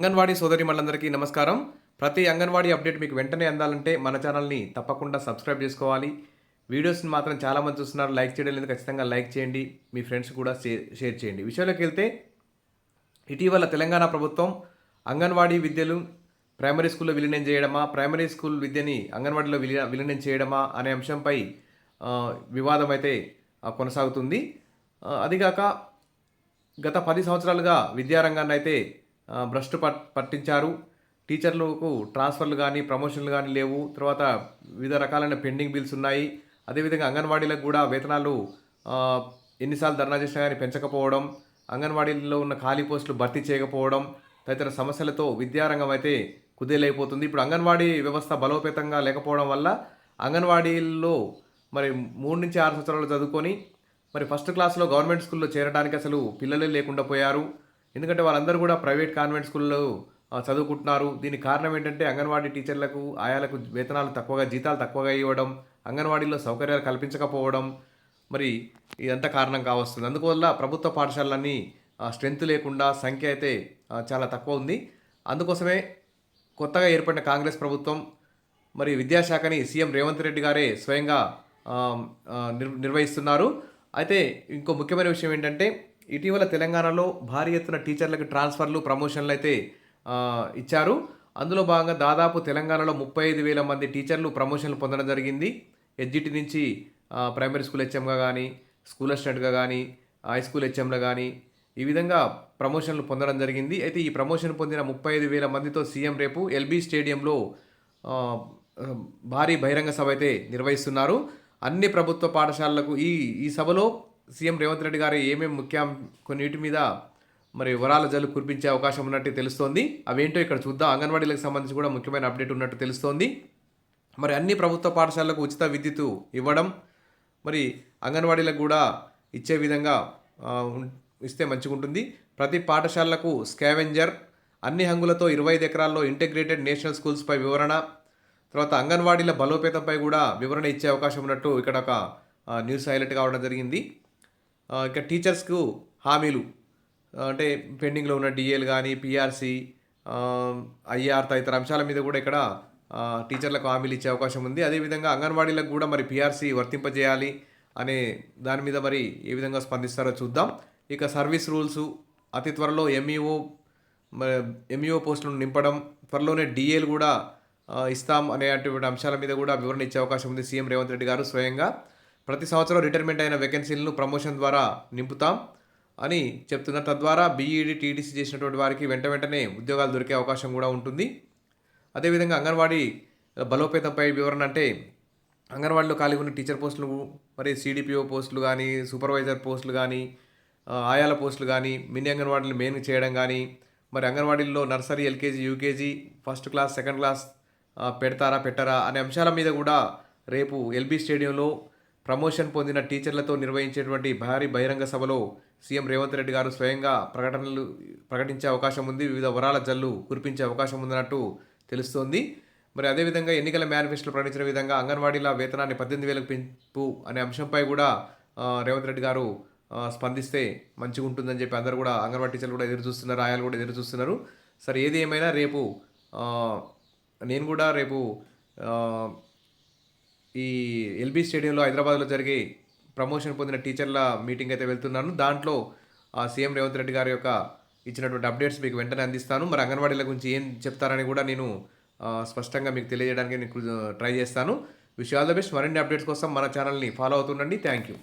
అంగన్వాడీ సోదరిమణులందరికీ నమస్కారం. ప్రతి అంగన్వాడీ అప్డేట్ మీకు వెంటనే అందాలంటే మన ఛానల్ని తప్పకుండా సబ్స్క్రైబ్ చేసుకోవాలి. వీడియోస్ని మాత్రం చాలామంది చూస్తున్నారు, లైక్ చేయడం లేదు. ఖచ్చితంగా లైక్ చేయండి, మీ ఫ్రెండ్స్ కూడా షేర్ చేయండి. విషయంలోకి వెళ్తే, ఇటీవల తెలంగాణ ప్రభుత్వం అంగన్వాడీ విద్యలు ప్రైమరీ స్కూల్లో విలీనం చేయడమా, ప్రైమరీ స్కూల్ విద్యని అంగన్వాడీలో విలీనం చేయడమా అనే అంశంపై వివాదం అయితే కొనసాగుతుంది. అదిగాక గత 10 సంవత్సరాలుగా విద్యారంగాన్ని అయితే భ్రష్టు పట్టించారు. టీచర్లకు ట్రాన్స్ఫర్లు కానీ, ప్రమోషన్లు కానీ లేవు. తర్వాత వివిధ రకాలైన పెండింగ్ బిల్స్ ఉన్నాయి. అదేవిధంగా అంగన్వాడీలకు కూడా వేతనాలు ఎన్నిసార్లు ధర్నా చేసినా కానీ పెంచకపోవడం, అంగన్వాడీల్లో ఉన్న ఖాళీ పోస్టులు భర్తీ చేయకపోవడం తదితర సమస్యలతో విద్యారంగం అయితే కుదేలైపోతుంది. ఇప్పుడు అంగన్వాడీ వ్యవస్థ బలోపేతంగా లేకపోవడం వల్ల అంగన్వాడీల్లో మరి 3 నుంచి 6 సంవత్సరాలు చదువుకొని మరి ఫస్ట్ క్లాస్లో గవర్నమెంట్ స్కూల్లో చేరడానికి అసలు పిల్లలే లేకుండా పోయారు. ఎందుకంటే వాళ్ళందరూ కూడా ప్రైవేట్ కాన్వెంట్ స్కూల్లో చదువుకుంటున్నారు. దీనికి కారణం ఏంటంటే అంగన్వాడీ టీచర్లకు, ఆయాలకు వేతనాలు తక్కువగా, జీతాలు తక్కువగా ఇవ్వడం, అంగన్వాడీలో సౌకర్యాలు కల్పించకపోవడం, మరి ఇదంతా కారణం కావస్తుంది. అందువల్ల ప్రభుత్వ పాఠశాలలన్నీ స్ట్రెంత్ లేకుండా సంఖ్య అయితే చాలా తక్కువ ఉంది. అందుకోసమే కొత్తగా ఏర్పడిన కాంగ్రెస్ ప్రభుత్వం మరి విద్యాశాఖని సీఎం రేవంత్ రెడ్డి గారే స్వయంగా నిర్వహిస్తున్నారు. అయితే ఇంకో ముఖ్యమైన విషయం ఏంటంటే, ఇటీవల తెలంగాణలో భారీ ఎత్తున టీచర్లకు ట్రాన్స్ఫర్లు, ప్రమోషన్లు అయితే ఇచ్చారు. అందులో భాగంగా దాదాపు తెలంగాణలో 35,000 మంది టీచర్లు ప్రమోషన్లు పొందడం జరిగింది. ఎస్జిటి నుంచి ప్రైమరీ స్కూల్ హెచ్ఎంగా కానీ, స్కూల్ అసిస్టెంట్గా కానీ, హై స్కూల్ హెచ్ఎంలో కానీ ఈ విధంగా ప్రమోషన్లు పొందడం జరిగింది. అయితే ఈ ప్రమోషన్ పొందిన 35,000 మందితో సీఎం రేపు ఎల్బీ స్టేడియంలో భారీ బహిరంగ సభ అయితే నిర్వహిస్తున్నారు. అన్ని ప్రభుత్వ పాఠశాలలకు ఈ సభలో సీఎం రేవంత్ రెడ్డి గారు ఏమేమి కొన్నిటి మీద మరి వరాల జల్లు కురిపించే అవకాశం ఉన్నట్టు తెలుస్తోంది. అవేంటో ఇక్కడ చూద్దాం. అంగన్వాడీలకు సంబంధించి కూడా ముఖ్యమైన అప్డేట్ ఉన్నట్టు తెలుస్తోంది. మరి అన్ని ప్రభుత్వ పాఠశాలలకు ఉచిత విద్యుత్ ఇవ్వడం, మరి అంగన్వాడీలకు కూడా ఇచ్చే విధంగా ఇస్తే మంచిగా ఉంటుంది. ప్రతి పాఠశాలకు స్కావెంజర్, అన్ని హంగులతో 25 ఎకరాల్లో ఇంటిగ్రేటెడ్ నేషనల్ స్కూల్స్పై వివరణ, తర్వాత అంగన్వాడీల బలోపేతంపై కూడా వివరణ ఇచ్చే అవకాశం ఉన్నట్టు ఇక్కడ ఒక న్యూస్ హైలైట్ కావడం జరిగింది. ఇక టీచర్స్కు హామీలు అంటే పెండింగ్లో ఉన్న డిఏలు కానీ, పిఆర్సి, ఐఆర్ తదితర అంశాల మీద కూడా ఇక్కడ టీచర్లకు హామీలు ఇచ్చే అవకాశం ఉంది. అదేవిధంగా అంగన్వాడీలకు కూడా మరి పిఆర్సి వర్తింపజేయాలి అనే దాని మీద మరి ఏ విధంగా స్పందిస్తారో చూద్దాం. ఇక సర్వీస్ రూల్సు, అతి త్వరలో ఎంఈఓ పోస్టులను నింపడం, త్వరలోనే డిఏలు కూడా ఇస్తాం అనేటువంటి అంశాల మీద కూడా వివరణ ఇచ్చే అవకాశం ఉంది. సీఎం రేవంత్ రెడ్డి గారు స్వయంగా ప్రతి సంవత్సరం రిటైర్మెంట్ అయిన వేకెన్సీలను ప్రమోషన్ ద్వారా నింపుతాం అని చెప్తున్నారు. తద్వారా బీఈడి, టీడీసీ చేసినటువంటి వారికి వెంటనే ఉద్యోగాలు దొరికే అవకాశం కూడా ఉంటుంది. అదేవిధంగా అంగన్వాడీ బలోపేతంపై వివరణ అంటే అంగన్వాడీలో ఖాళీ ఉన్న టీచర్ పోస్టులు, మరి సిడిపిఓ పోస్టులు కానీ, సూపర్వైజర్ పోస్టులు కానీ, ఆయాల పోస్టులు కానీ, మినీ అంగన్వాడీలు మెయిన్ చేయడం కానీ, మరి అంగన్వాడీల్లో nursery, LKG, UKG, first class, second class పెట్టరా అనే అంశాల మీద కూడా రేపు ఎల్బీ స్టేడియంలో ప్రమోషన్ పొందిన టీచర్లతో నిర్వహించేటువంటి భారీ బహిరంగ సభలో సీఎం రేవంత్ రెడ్డి గారు స్వయంగా ప్రకటించే అవకాశం ఉంది. వివిధ వరాల జల్లు కురిపించే అవకాశం ఉందన్నట్టు తెలుస్తోంది. మరి అదేవిధంగా ఎన్నికల మేనిఫెస్టోలో ప్రకటించిన విధంగా అంగన్వాడీల వేతనాన్ని 18,000 పెంపు అనే అంశంపై కూడా రేవంత్ రెడ్డి గారు స్పందిస్తే మంచిగా ఉంటుందని చెప్పి అందరూ కూడా, అంగన్వాడీ టీచర్లు కూడా ఎదురు చూస్తున్నారు, ఆయాలు కూడా ఎదురు చూస్తున్నారు. సరే, ఏది ఏమైనా రేపు నేను కూడా రేపు ఈ ఎల్బీ స్టేడియంలో హైదరాబాద్లో జరిగే ప్రమోషన్ పొందిన టీచర్ల మీటింగ్ అయితే వెళ్తున్నాను. దాంట్లో సీఎం రేవంత్ రెడ్డి గారి యొక్క ఇచ్చినటువంటి అప్డేట్స్ మీకు వెంటనే అందిస్తాను. మరి అంగన్వాడీల గురించి ఏం చెప్తారని కూడా నేను స్పష్టంగా మీకు తెలియజేయడానికి నేను ట్రై చేస్తాను. Wish all the best. మరిన్ని అప్డేట్స్ కోసం మన ఛానల్ని ఫాలో అవుతుండండి. Thank you.